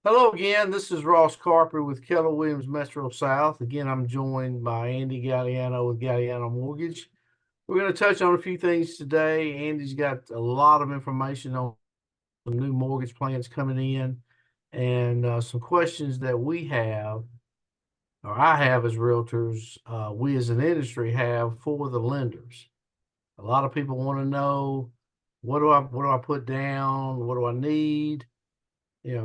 Hello again. This is Ross Carpri with Keller Williams Metro South. Again, I'm joined by Andy Gagliano with Gagliano Mortgage. We're going to touch on a few things today. Andy's got a lot of information on some new mortgage plans coming in and some questions that we have, or I have as realtors, we as an industry have for the lenders. A lot of people want to know what do I put down? What do I need?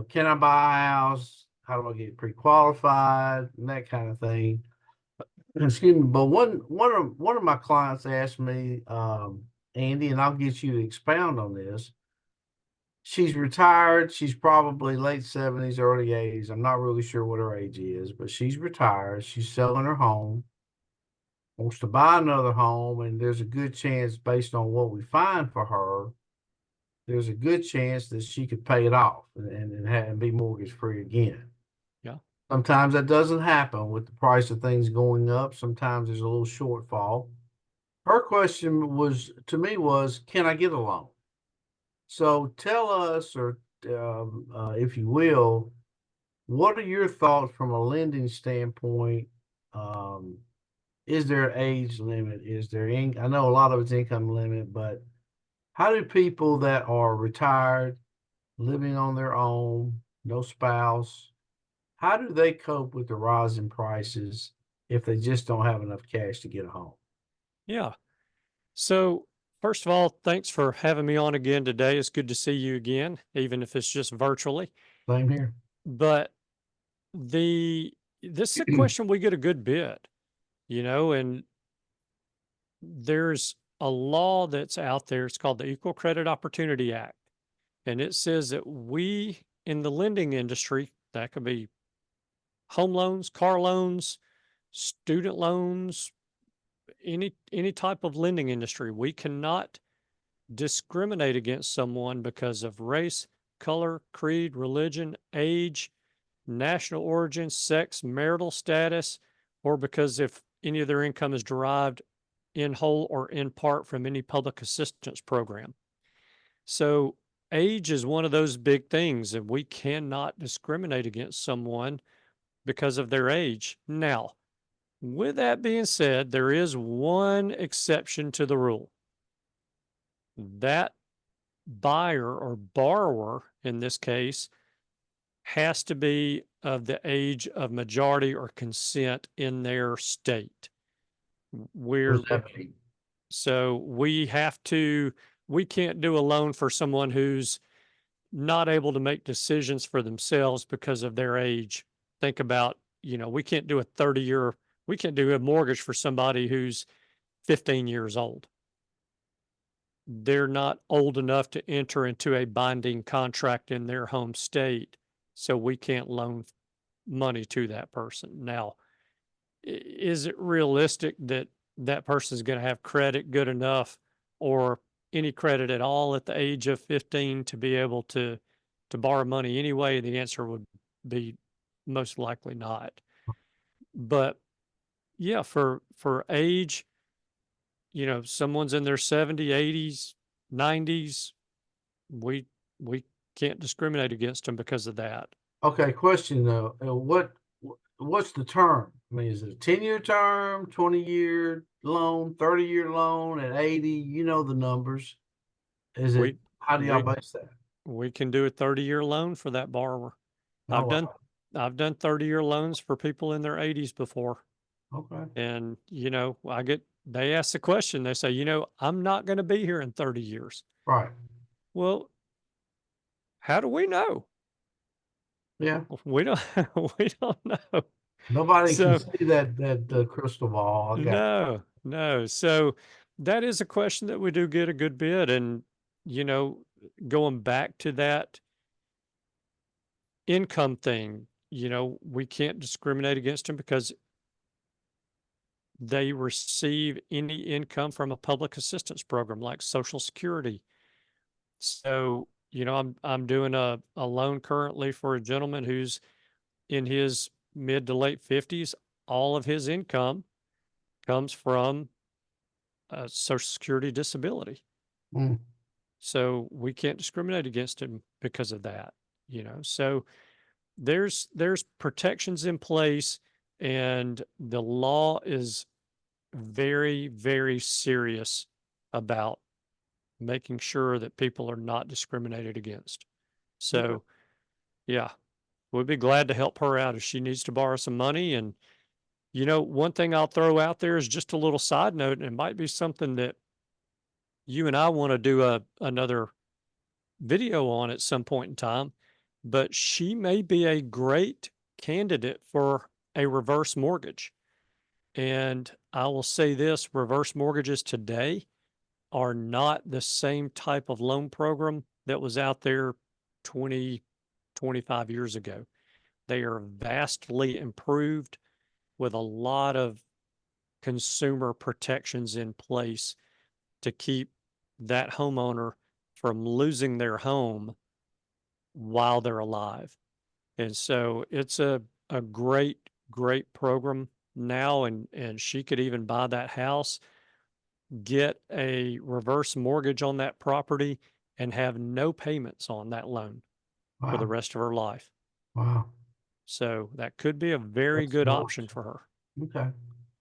Can I buy a house? How do I get pre-qualified? And that kind of thing. Excuse me. But one of my clients asked me, Andy, and I'll get you to expound on this. She's retired. She's probably late 70s, early 80s. I'm not really sure what her age is, but she's retired. She's selling her home, wants to buy another home, and there's a good chance, based on what we find for her, there's a good chance that she could pay it off and be mortgage free again. Yeah. Sometimes that doesn't happen with the price of things going up. Sometimes there's a little shortfall. Her question was to me was, can I get a loan? So tell us, or if you will, what are your thoughts from a lending standpoint? Um, is there an age limit? I know a lot of it's income limit, but how do people that are retired, living on their own, no spouse, how do they cope with the rising prices if they just don't have enough cash to get a home? Yeah. So, first of all, thanks for having me on again today. It's good to see you again, even if it's just virtually. Same here. But the this is a question we get a good bit, and there's a law that's out there. It's called the Equal Credit Opportunity Act. And it says that we in the lending industry, that could be home loans, car loans, student loans, any type of lending industry, we cannot discriminate against someone because of race, color, creed, religion, age, national origin, sex, marital status, or because if any of their income is derived in whole or in part from any public assistance program. So, age is one of those big things, and we cannot discriminate against someone because of their age. Now, with that being said, there is one exception to the rule. That buyer or borrower in this case has to be of the age of majority or consent in their state. What We're does that mean? so we can't do a loan for someone who's not able to make decisions for themselves because of their age. Think about, we can't do we can't do a mortgage for somebody who's 15 years old. They're not old enough to enter into a binding contract in their home state, so we can't loan money to that person. Now, is it realistic that that person is going to have credit good enough or any credit at all at the age of 15 to be able to borrow money anyway? The answer would be most likely not. But yeah, for age, someone's in their 70s, 80s, 90s, we we can't discriminate against them because of that. Okay, question though. What's the term? I mean, is it a 10-year term, 20-year loan, 30-year loan at 80? You know the numbers. We How do y'all we base that? we can do a 30-year loan for that borrower. Oh, I've done wow. I've done 30-year loans for people in their 80s before. Okay. And they ask the question, they say, I'm not going to be here in 30 years. Right. Well, how do we know? Yeah. We don't we don't know. Nobody can So see that crystal ball. I got no, no. So that is a question that we do get a good bit. And, you know, going back to that income thing, we can't discriminate against them because they receive any income from a public assistance program like Social Security. So, I'm doing a loan currently for a gentleman who's in his mid to late 50s. All of his income comes from Social Security disability. you. Mm. So we can't discriminate against him because of that. So there's protections in place, and the law is very, very serious about making sure that people are not discriminated against. Okay. So, yeah, we'd be glad to help her out if she needs to borrow some money. And, one thing I'll throw out there is just a little side note, and it might be something that you and I want to do another video on at some point in time, but she may be a great candidate for a reverse mortgage. And I will say this, reverse mortgages today are not the same type of loan program that was out there 20, 25 years ago. They are vastly improved with a lot of consumer protections in place to keep that homeowner from losing their home while they're alive. And so it's a great, great program now. And she could even buy that house, get a reverse mortgage on that property, and have no payments on that loan for the Wow. rest of her life. Wow. So that could be a very That's good smart. option for her. Okay.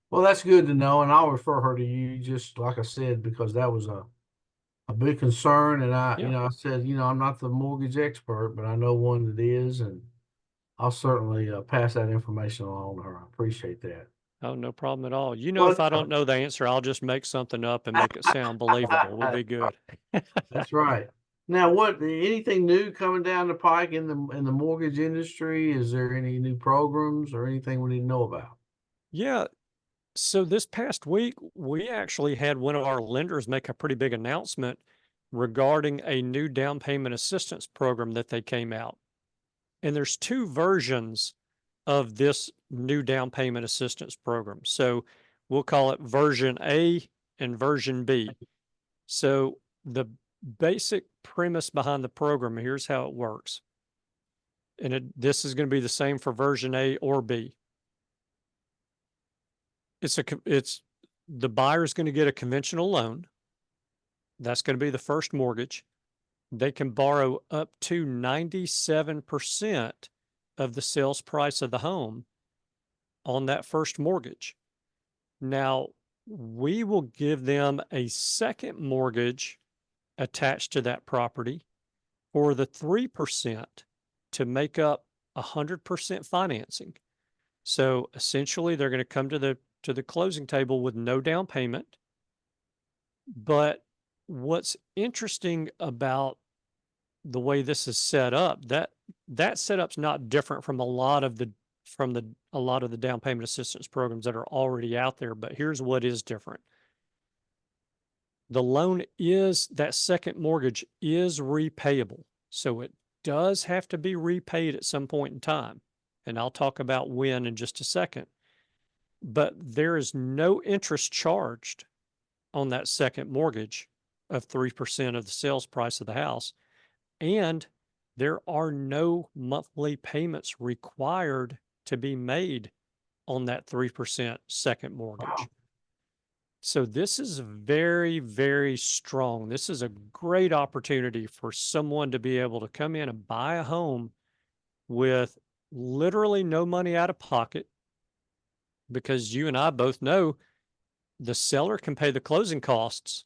Well, that's good to know, and I'll refer her to you, just like I said, because that was a big concern. And Yeah. I said, I'm not the mortgage expert, but I know one that is, and I'll certainly pass that information along to her. I appreciate that. Oh, no problem at all. If Well, I don't know the answer, I'll just make something up and make it sound believable. We'll be good. that's right. Now, anything new coming down the pike in the mortgage industry? Is there any new programs or anything we need to know about? Yeah. So this past week, we actually had one of our lenders make a pretty big announcement regarding a new down payment assistance program that they came out. And there's two versions of this new down payment assistance program. So we'll call it version A and version B. So the basic premise behind the program, here's how it works. And this is going to be the same for version A or B. It's the buyer is going to get a conventional loan. That's going to be the first mortgage. They can borrow up to 97% of the sales price of the home on that first mortgage. Now, we will give them a second mortgage attached to that property for the 3% to make up 100% financing. So essentially, they're going to come to the closing table with no down payment. But what's interesting about the way this is set up, that setup's not different from a lot of the down payment assistance programs that are already out there. But here's what is different. That second mortgage is repayable. So it does have to be repaid at some point in time. And I'll talk about when in just a second. But there is no interest charged on that second mortgage of 3% of the sales price of the house. And there are no monthly payments required to be made on that 3% second mortgage. Wow. So this is very, very strong. This is a great opportunity for someone to be able to come in and buy a home with literally no money out of pocket, because you and I both know the seller can pay the closing costs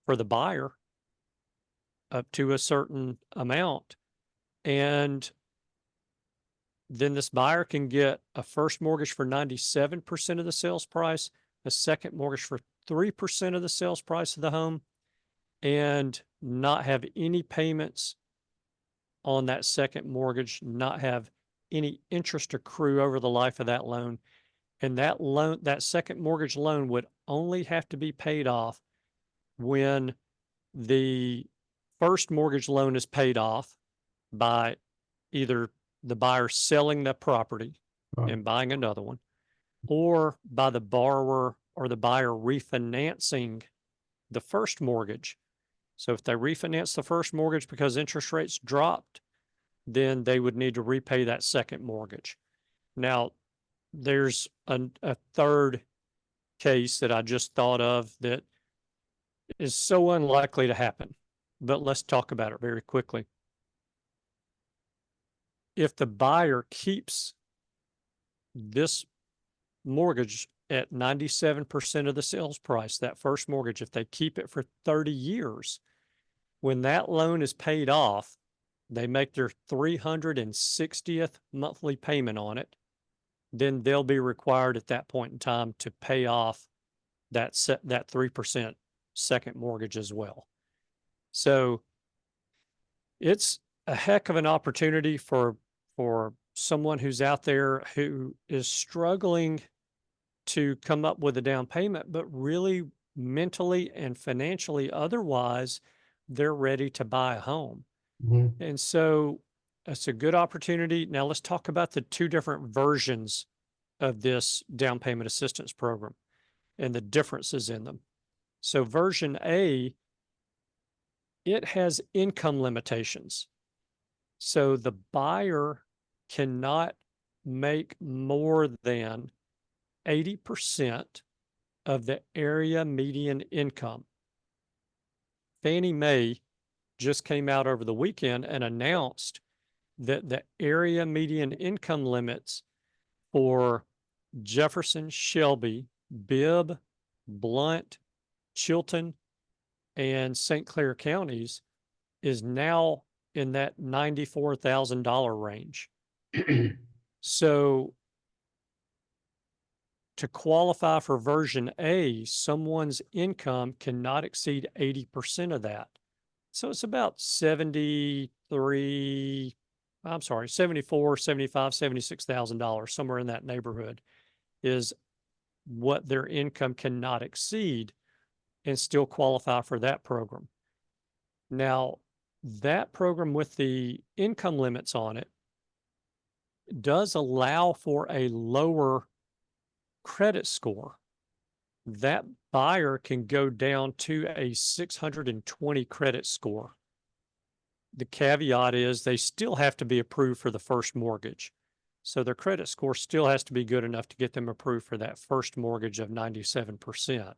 for the buyer up to a certain amount. And then this buyer can get a first mortgage for 97% of the sales price, a second mortgage for 3% of the sales price of the home, and not have any payments on that second mortgage, not have any interest accrue over the life of that loan. And that second mortgage loan would only have to be paid off when the first mortgage loan is paid off by either the buyer selling the property Right. and buying another one, or by the borrower or the buyer refinancing the first mortgage. So if they refinance the first mortgage because interest rates dropped, then they would need to repay that second mortgage. Now, there's a third case that I just thought of that is so unlikely to happen, but let's talk about it very quickly. if the buyer keeps this mortgage at 97% of the sales price, that first mortgage, if they keep it for 30 years, when that loan is paid off, they make their 360th monthly payment on it, then they'll be required at that point in time to pay off that 3% second mortgage as well. So it's a heck of an opportunity for someone who's out there who is struggling to come up with a down payment, but really mentally and financially otherwise, they're ready to buy a home. Mm-hmm. And so it's a good opportunity. Now let's talk about the two different versions of this down payment assistance program and the differences in them. So version A, it has income limitations. So the buyer cannot make more than 80% of the area median income. Fannie Mae just came out over the weekend and announced that the area median income limits for Jefferson, Shelby, Bibb, Blunt, Chilton, and St. Clair counties is now in that $94,000 range. So to qualify for version A, someone's income cannot exceed 80% of that. So it's about 74, 75, $76,000, somewhere in that neighborhood is what their income cannot exceed and still qualify for that program. Now, that program with the income limits on it does allow for a lower credit score. That buyer can go down to a 620 credit score. The caveat is they still have to be approved for the first mortgage. So their credit score still has to be good enough to get them approved for that first mortgage of 97%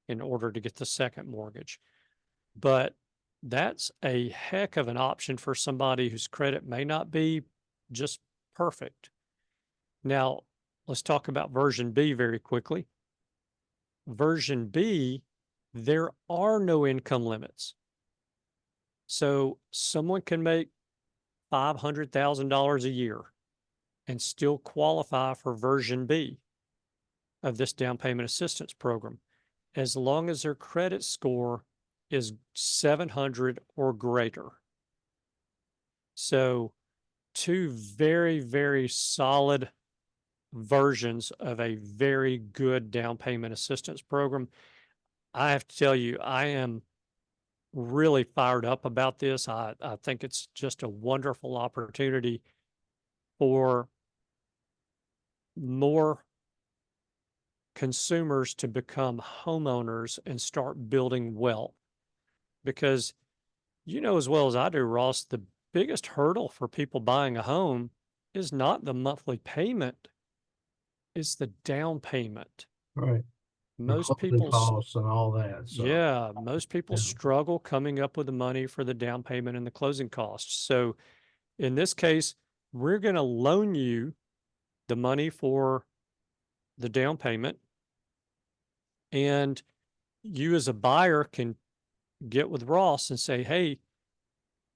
in order to get the second mortgage. But that's a heck of an option for somebody whose credit may not be just perfect. Now, let's talk about version B very quickly. Version B, there are no income limits. So someone can make $500,000 a year and still qualify for version B of this down payment assistance program, as long as their credit score is 700 or greater. So two very, very solid versions of a very good down payment assistance program. I have to tell you, I am really fired up about this. I think it's just a wonderful opportunity for more consumers to become homeowners and start building wealth. Because you know as well as I do, Ross, the biggest hurdle for people buying a home is not the monthly payment, it's the down payment. Right. The Most closing people, costs and all that. So yeah, most people yeah. struggle coming up with the money for the down payment and the closing costs. So in this case, we're going to loan you the money for the down payment, and you as a buyer can get with Ross and say, hey,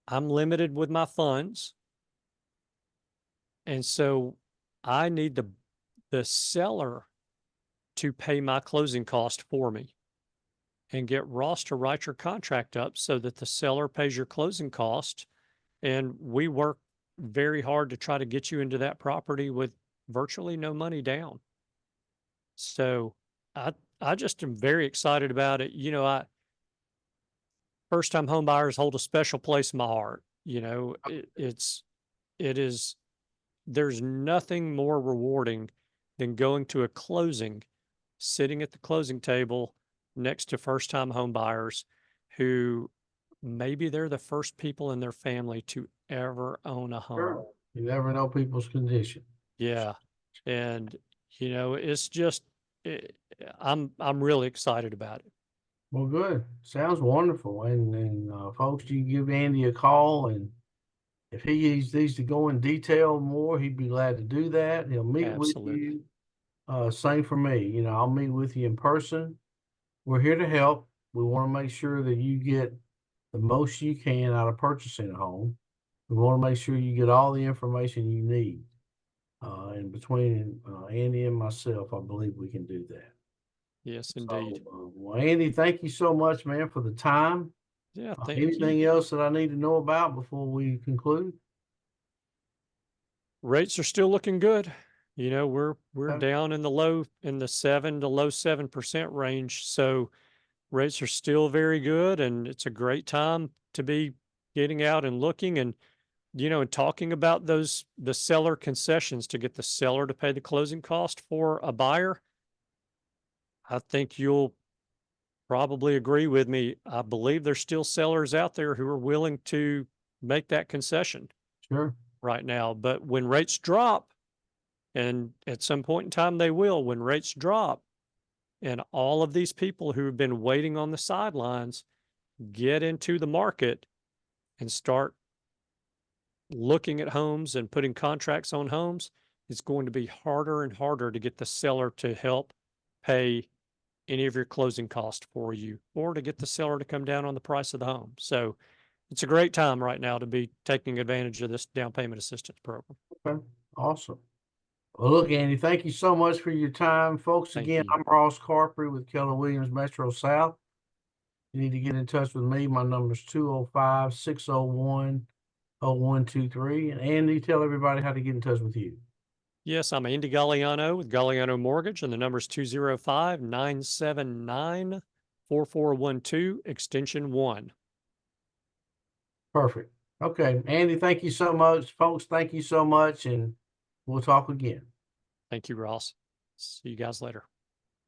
I'm limited with my funds. And so I need the seller to pay my closing cost for me, and get Ross to write your contract up so that the seller pays your closing cost. And we work very hard to try to get you into that property with virtually no money down. So I just am very excited about it. You know, first time home buyers hold a special place in my heart. You know, it is, there's nothing more rewarding than going to a closing, sitting at the closing table next to first time home buyers who maybe they're the first people in their family to ever own a home. Sure. You never know people's condition. Yeah. And, you know, it's just, I'm really excited about it. Well, good. Sounds wonderful. And folks, you give Andy a call, and if he needs to go in detail more, he'd be glad to do that. He'll meet with Absolutely. you. Same for me. You know, I'll meet with you in person. We're here to help. We want to make sure that you get the most you can out of purchasing a home. We want to make sure you get all the information you need. And between Andy and myself, I believe we can do that. Yes, So, indeed. well, Andy, thank you so much, man, for the time. Yeah, thank you. Anything else that I need to know about before we conclude? Rates are still looking good. You know, we're Okay. down in the 7 to low 7% range. So rates are still very good, and it's a great time to be getting out and looking and, you know, and talking about the seller concessions to get the seller to pay the closing cost for a buyer. I think you'll probably agree with me. I believe there's still sellers out there who are willing to make that concession Sure. right now. But when rates drop, and at some point in time they will, when rates drop, and all of these people who have been waiting on the sidelines get into the market and start looking at homes and putting contracts on homes, it's going to be harder and harder to get the seller to help pay any of your closing costs for you or to get the seller to come down on the price of the home. So it's a great time right now to be taking advantage of this down payment assistance program. Okay. Awesome. Well, look, Andy, thank you so much for your time, folks. Thank Again, you. I'm Ross Carpri with Keller Williams Metro South. You need to get in touch with me. My number is 205-601-0123. And Andy, tell everybody how to get in touch with you. Yes, I'm Andy Gagliano with Gagliano Mortgage, and the number is 205-979-4412, extension 1. Perfect. Okay. Andy, thank you so much. Folks, thank you so much. And we'll talk again. Thank you, Ross. See you guys later.